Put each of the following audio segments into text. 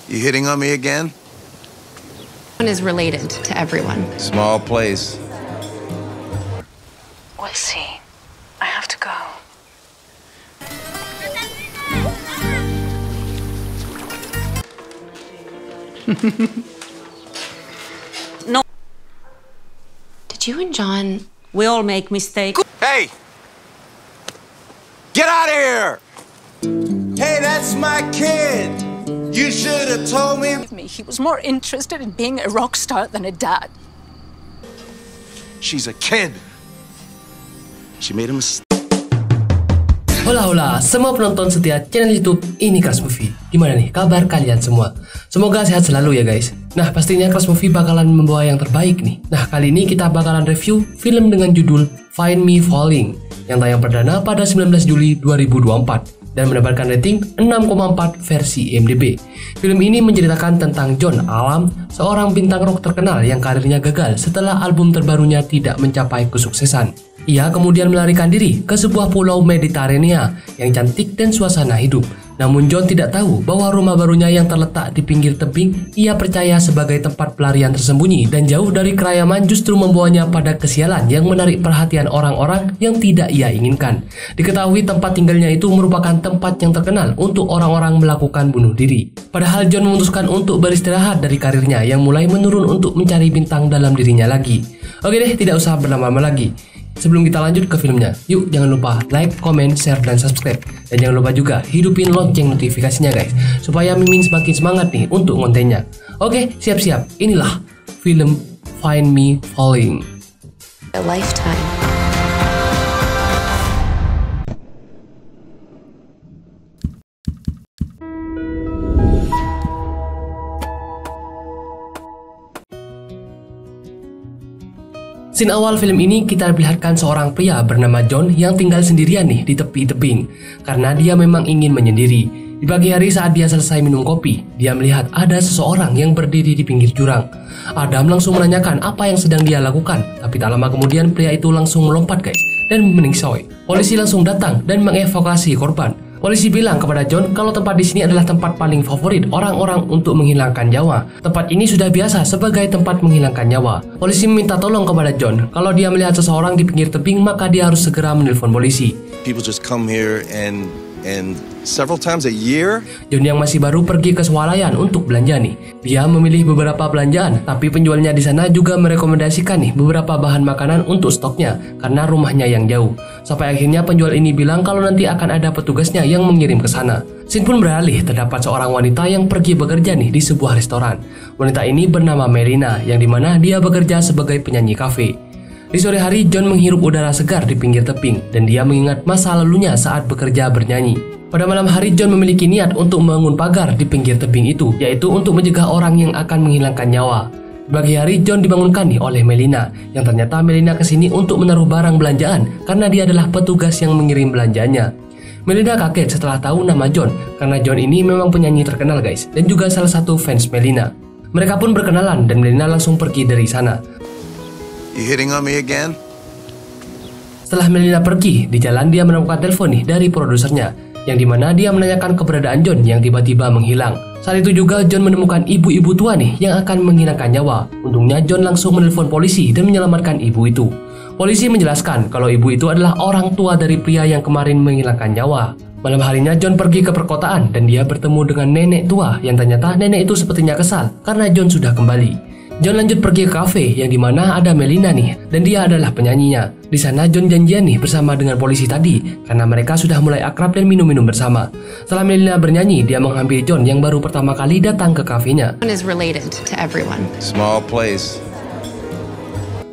You hitting on me again? One is related to everyone. Small place. We'll see. I have to go. No. Did you and John... We all make mistakes. Hey! Get out of here! Hey, that's my kid! You should have told me. He was more interested in being a rock star than a dad. She's a kid. She made a mistake. Hola semua penonton setia channel YouTube Ini Crush Movie. Gimana nih kabar kalian semua? Semoga sehat selalu ya guys. Nah pastinya Crush Movie bakalan membawa yang terbaik nih. Nah kali ini kita bakalan review film dengan judul Find Me Falling yang tayang perdana pada 19 Juli 2024 dan mendapatkan rating 6,4 versi IMDb. Film ini menceritakan tentang John Alam, seorang bintang rock terkenal yang karirnya gagal setelah album terbarunya tidak mencapai kesuksesan. Ia kemudian melarikan diri ke sebuah pulau Mediterania yang cantik dan suasana hidup. Namun John tidak tahu bahwa rumah barunya yang terletak di pinggir tebing ia percaya sebagai tempat pelarian tersembunyi dan jauh dari kerayaman justru membawanya pada kesialan yang menarik perhatian orang-orang yang tidak ia inginkan. Diketahui tempat tinggalnya itu merupakan tempat yang terkenal untuk orang-orang melakukan bunuh diri. Padahal John memutuskan untuk beristirahat dari karirnya yang mulai menurun untuk mencari bintang dalam dirinya lagi. Oke deh, tidak usah berlama-lama lagi. Sebelum kita lanjut ke filmnya, yuk jangan lupa like, comment, share, dan subscribe. Dan jangan lupa juga hidupin lonceng notifikasinya guys, supaya Mimin semakin semangat nih untuk kontennya. Oke, siap-siap, inilah film Find Me Falling. A lifetime. Scene awal film ini kita perlihatkan seorang pria bernama John yang tinggal sendirian nih di tepi tebing karena dia memang ingin menyendiri. Di pagi hari saat dia selesai minum kopi, dia melihat ada seseorang yang berdiri di pinggir jurang. Adam langsung menanyakan apa yang sedang dia lakukan, tapi tak lama kemudian pria itu langsung melompat guys dan meningsoi. Polisi langsung datang dan mengevakuasi korban. Polisi bilang kepada John kalau tempat di sini adalah tempat paling favorit orang-orang untuk menghilangkan nyawa. Tempat ini sudah biasa sebagai tempat menghilangkan nyawa. Polisi meminta tolong kepada John kalau dia melihat seseorang di pinggir tebing maka dia harus segera menelpon polisi. People just come here and several times a year. John yang masih baru pergi ke swalayan untuk belanja nih. Dia memilih beberapa belanjaan, tapi penjualnya di sana juga merekomendasikan nih beberapa bahan makanan untuk stoknya karena rumahnya yang jauh. Sampai akhirnya penjual ini bilang kalau nanti akan ada petugasnya yang mengirim ke sana. Scene pun beralih, terdapat seorang wanita yang pergi bekerja nih di sebuah restoran. Wanita ini bernama Melina, yang dimana dia bekerja sebagai penyanyi kafe. Di sore hari, John menghirup udara segar di pinggir tebing dan dia mengingat masa lalunya saat bekerja bernyanyi. Pada malam hari, John memiliki niat untuk membangun pagar di pinggir tebing itu, yaitu untuk mencegah orang yang akan menghilangkan nyawa. Di pagi hari, John dibangunkan nih oleh Melina, yang ternyata Melina kesini untuk menaruh barang belanjaan karena dia adalah petugas yang mengirim belanjanya. Melina kaget setelah tahu nama John, karena John ini memang penyanyi terkenal guys, dan juga salah satu fans Melina. Mereka pun berkenalan dan Melina langsung pergi dari sana. You hitting on me again? Setelah Melina pergi, di jalan dia menemukan telepon nih dari produsernya, yang dimana dia menanyakan keberadaan John yang tiba-tiba menghilang. Saat itu juga John menemukan ibu-ibu tua nih yang akan menghilangkan nyawa. Untungnya John langsung menelpon polisi dan menyelamatkan ibu itu. Polisi menjelaskan kalau ibu itu adalah orang tua dari pria yang kemarin menghilangkan nyawa. Malam harinya John pergi ke perkotaan dan dia bertemu dengan nenek tua yang ternyata nenek itu sepertinya kesal karena John sudah kembali. John lanjut pergi ke kafe yang dimana ada Melina nih dan dia adalah penyanyinya. Di sana John janjian nih bersama dengan polisi tadi karena mereka sudah mulai akrab dan minum-minum bersama. Setelah Melina bernyanyi, dia menghampiri John yang baru pertama kali datang ke kafenya. One is related to everyone. Small place.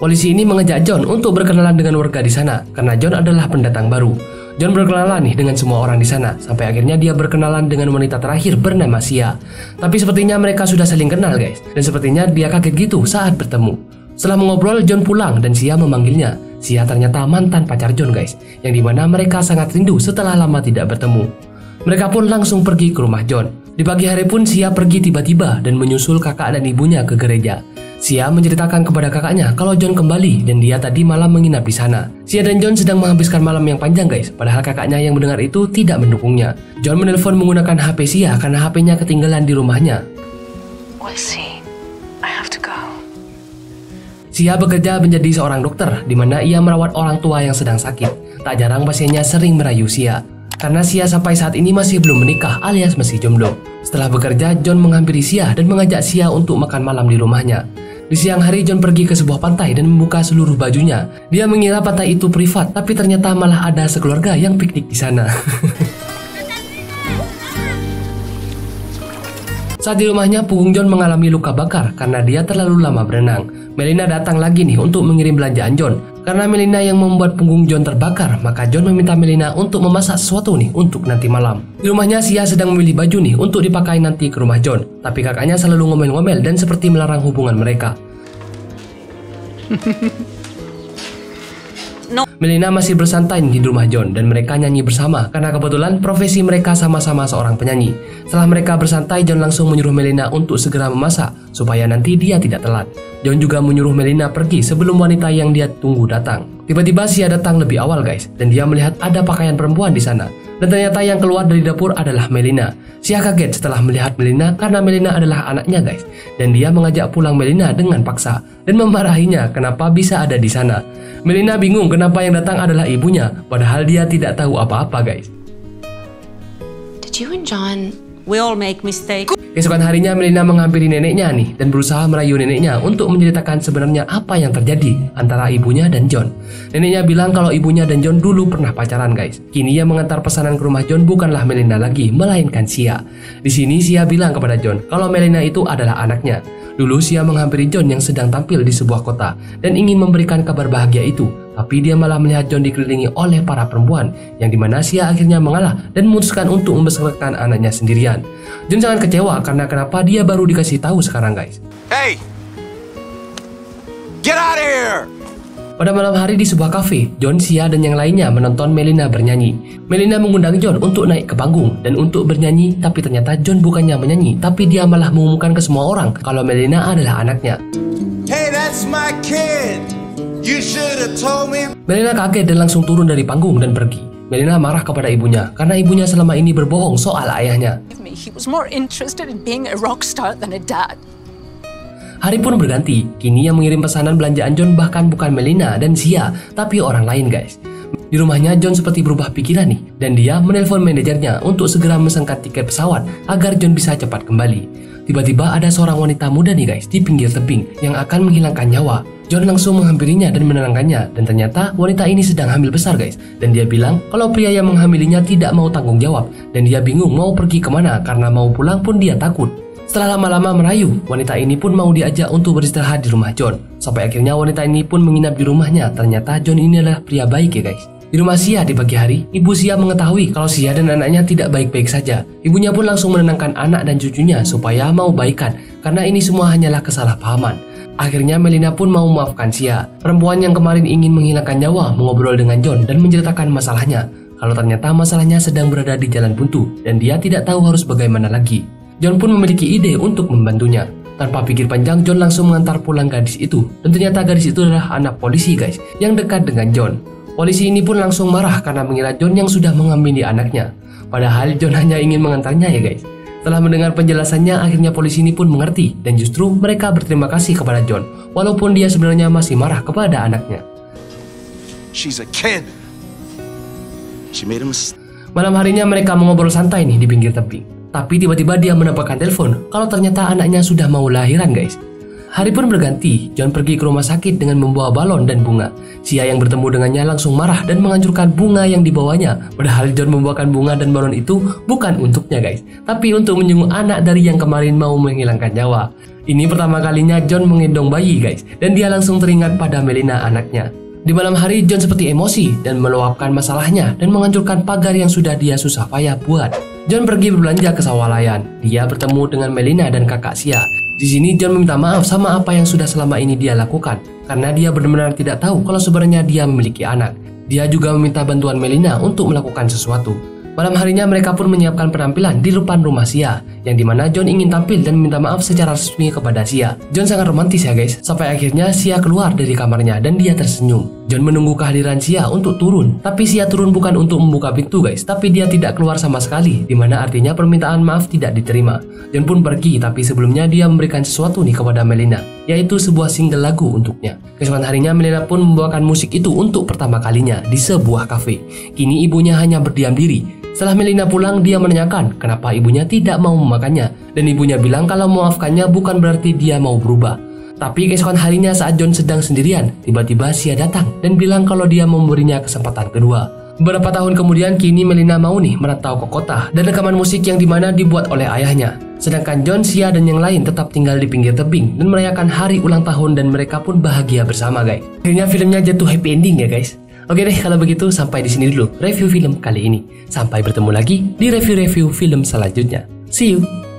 Polisi ini mengajak John untuk berkenalan dengan warga di sana karena John adalah pendatang baru. John berkenalan nih dengan semua orang di sana sampai akhirnya dia berkenalan dengan wanita terakhir bernama Sia. Tapi sepertinya mereka sudah saling kenal guys, dan sepertinya dia kaget gitu saat bertemu. Setelah mengobrol, John pulang dan Sia memanggilnya. Sia ternyata mantan pacar John guys, yang dimana mereka sangat rindu setelah lama tidak bertemu. Mereka pun langsung pergi ke rumah John. Di pagi hari pun Sia pergi tiba-tiba dan menyusul kakak dan ibunya ke gereja. Sia menceritakan kepada kakaknya kalau John kembali dan dia tadi malam menginap di sana. Sia dan John sedang menghabiskan malam yang panjang guys, padahal kakaknya yang mendengar itu tidak mendukungnya. John menelpon menggunakan HP Sia karena HP-nya ketinggalan di rumahnya. We'll see. I have to go. Sia bekerja menjadi seorang dokter, di mana ia merawat orang tua yang sedang sakit. Tak jarang pasiennya sering merayu Sia, karena Sia sampai saat ini masih belum menikah alias masih jomblo. Setelah bekerja, John menghampiri Sia dan mengajak Sia untuk makan malam di rumahnya. Di siang hari, John pergi ke sebuah pantai dan membuka seluruh bajunya. Dia mengira pantai itu privat, tapi ternyata malah ada sekeluarga yang piknik di sana. Saat di rumahnya, punggung John mengalami luka bakar karena dia terlalu lama berenang. Melina datang lagi nih untuk mengirim belanjaan John. Karena Melina yang membuat punggung John terbakar, maka John meminta Melina untuk memasak sesuatu nih untuk nanti malam. Di rumahnya, Sia sedang memilih baju nih untuk dipakai nanti ke rumah John. Tapi kakaknya selalu ngomel-ngomel dan seperti melarang hubungan mereka. No. Melina masih bersantai di rumah John dan mereka nyanyi bersama karena kebetulan profesi mereka sama-sama seorang penyanyi. Setelah mereka bersantai, John langsung menyuruh Melina untuk segera memasak supaya nanti dia tidak telat. John juga menyuruh Melina pergi sebelum wanita yang dia tunggu datang. Tiba-tiba Sia datang lebih awal guys, dan dia melihat ada pakaian perempuan di sana. Dan ternyata yang keluar dari dapur adalah Melina. Sia kaget setelah melihat Melina karena Melina adalah anaknya guys, dan dia mengajak pulang Melina dengan paksa dan memarahinya kenapa bisa ada di sana. Melina bingung kenapa yang datang adalah ibunya, padahal dia tidak tahu apa-apa guys. Did you and John... We all make mistakes. Keesokan harinya, Melina menghampiri neneknya nih dan berusaha merayu neneknya untuk menceritakan sebenarnya apa yang terjadi antara ibunya dan John. Neneknya bilang kalau ibunya dan John dulu pernah pacaran guys. Kini yang mengantar pesanan ke rumah John bukanlah Melina lagi, melainkan Sia. Di sini Sia bilang kepada John kalau Melina itu adalah anaknya. Dulu Sia menghampiri John yang sedang tampil di sebuah kota dan ingin memberikan kabar bahagia itu. Tapi dia malah melihat John dikelilingi oleh para perempuan, yang dimana Sia akhirnya mengalah dan memutuskan untuk membesarkan anaknya sendirian. John sangat kecewa karena kenapa dia baru dikasih tahu sekarang guys. Hey! Get out of here! Pada malam hari di sebuah kafe, John, Sia, dan yang lainnya menonton Melina bernyanyi. Melina mengundang John untuk naik ke panggung dan untuk bernyanyi, tapi ternyata John bukannya menyanyi, tapi dia malah mengumumkan ke semua orang kalau Melina adalah anaknya. Hey, that's my kid! You should have told me. Melina kaget dan langsung turun dari panggung dan pergi. Melina marah kepada ibunya karena ibunya selama ini berbohong soal ayahnya. He was more interested in being a rock star than a dad. Hari pun berganti, kini yang mengirim pesanan belanjaan John bahkan bukan Melina dan Sia, tapi orang lain guys. Di rumahnya, John seperti berubah pikiran nih, dan dia menelpon manajernya untuk segera memesankan tiket pesawat agar John bisa cepat kembali. Tiba-tiba ada seorang wanita muda nih guys di pinggir tebing yang akan menghilangkan nyawa. John langsung menghampirinya dan menenangkannya, dan ternyata wanita ini sedang hamil besar guys. Dan dia bilang kalau pria yang menghamilinya tidak mau tanggung jawab, dan dia bingung mau pergi kemana karena mau pulang pun dia takut. Setelah lama-lama merayu, wanita ini pun mau diajak untuk beristirahat di rumah John. Sampai akhirnya wanita ini pun menginap di rumahnya. Ternyata John ini adalah pria baik ya guys. Di rumah Sia di pagi hari, ibu Sia mengetahui kalau Sia dan anaknya tidak baik-baik saja. Ibunya pun langsung menenangkan anak dan cucunya supaya mau baikan, karena ini semua hanyalah kesalahpahaman. Akhirnya Melina pun mau memaafkan Sia. Perempuan yang kemarin ingin menghilangkan nyawa mengobrol dengan John dan menceritakan masalahnya. Kalau ternyata masalahnya sedang berada di jalan buntu dan dia tidak tahu harus bagaimana lagi. John pun memiliki ide untuk membantunya. Tanpa pikir panjang, John langsung mengantar pulang gadis itu. Dan ternyata gadis itu adalah anak polisi guys, yang dekat dengan John. Polisi ini pun langsung marah karena mengira John yang sudah mengambil anaknya. Padahal John hanya ingin mengantarnya ya guys. Setelah mendengar penjelasannya, akhirnya polisi ini pun mengerti. Dan justru mereka berterima kasih kepada John, walaupun dia sebenarnya masih marah kepada anaknya. She's a kid. She made a mistake. Malam harinya mereka mengobrol santai nih di pinggir tebing. Tapi tiba-tiba dia mendapatkan telepon kalau ternyata anaknya sudah mau lahiran guys. Hari pun berganti, John pergi ke rumah sakit dengan membawa balon dan bunga. Sia yang bertemu dengannya langsung marah dan menghancurkan bunga yang dibawanya. Padahal John membawakan bunga dan balon itu bukan untuknya guys, tapi untuk menyinggung anak dari yang kemarin mau menghilangkan nyawa. Ini pertama kalinya John menggendong bayi guys, dan dia langsung teringat pada Melina anaknya. Di malam hari, John seperti emosi dan meluapkan masalahnya dan menghancurkan pagar yang sudah dia susah payah buat. John pergi berbelanja ke sawalayan. Dia bertemu dengan Melina dan kakak Sia. Di sini John meminta maaf sama apa yang sudah selama ini dia lakukan, karena dia benar-benar tidak tahu kalau sebenarnya dia memiliki anak. Dia juga meminta bantuan Melina untuk melakukan sesuatu. Malam harinya mereka pun menyiapkan penampilan di depan rumah Sia, yang dimana John ingin tampil dan meminta maaf secara resmi kepada Sia. John sangat romantis ya guys, sampai akhirnya Sia keluar dari kamarnya dan dia tersenyum. John menunggu kehadiran Sia untuk turun, tapi Sia turun bukan untuk membuka pintu guys, tapi dia tidak keluar sama sekali, dimana artinya permintaan maaf tidak diterima. John pun pergi, tapi sebelumnya dia memberikan sesuatu nih kepada Melina, yaitu sebuah single lagu untuknya. Keesokan harinya Melina pun membawakan musik itu untuk pertama kalinya di sebuah kafe. Kini ibunya hanya berdiam diri. Setelah Melina pulang, dia menanyakan kenapa ibunya tidak mau memakannya, dan ibunya bilang kalau memaafkannya bukan berarti dia mau berubah. Tapi keesokan harinya saat John sedang sendirian, tiba-tiba Sia datang dan bilang kalau dia memberinya kesempatan kedua. Beberapa tahun kemudian, kini Melina mau nih merantau ke kota dan rekaman musik yang dimana dibuat oleh ayahnya. Sedangkan John, Sia, dan yang lain tetap tinggal di pinggir tebing dan merayakan hari ulang tahun dan mereka pun bahagia bersama guys. Akhirnya filmnya jatuh happy ending ya guys. Oke deh, kalau begitu sampai di sini dulu review film kali ini. Sampai bertemu lagi di review-review film selanjutnya. See you!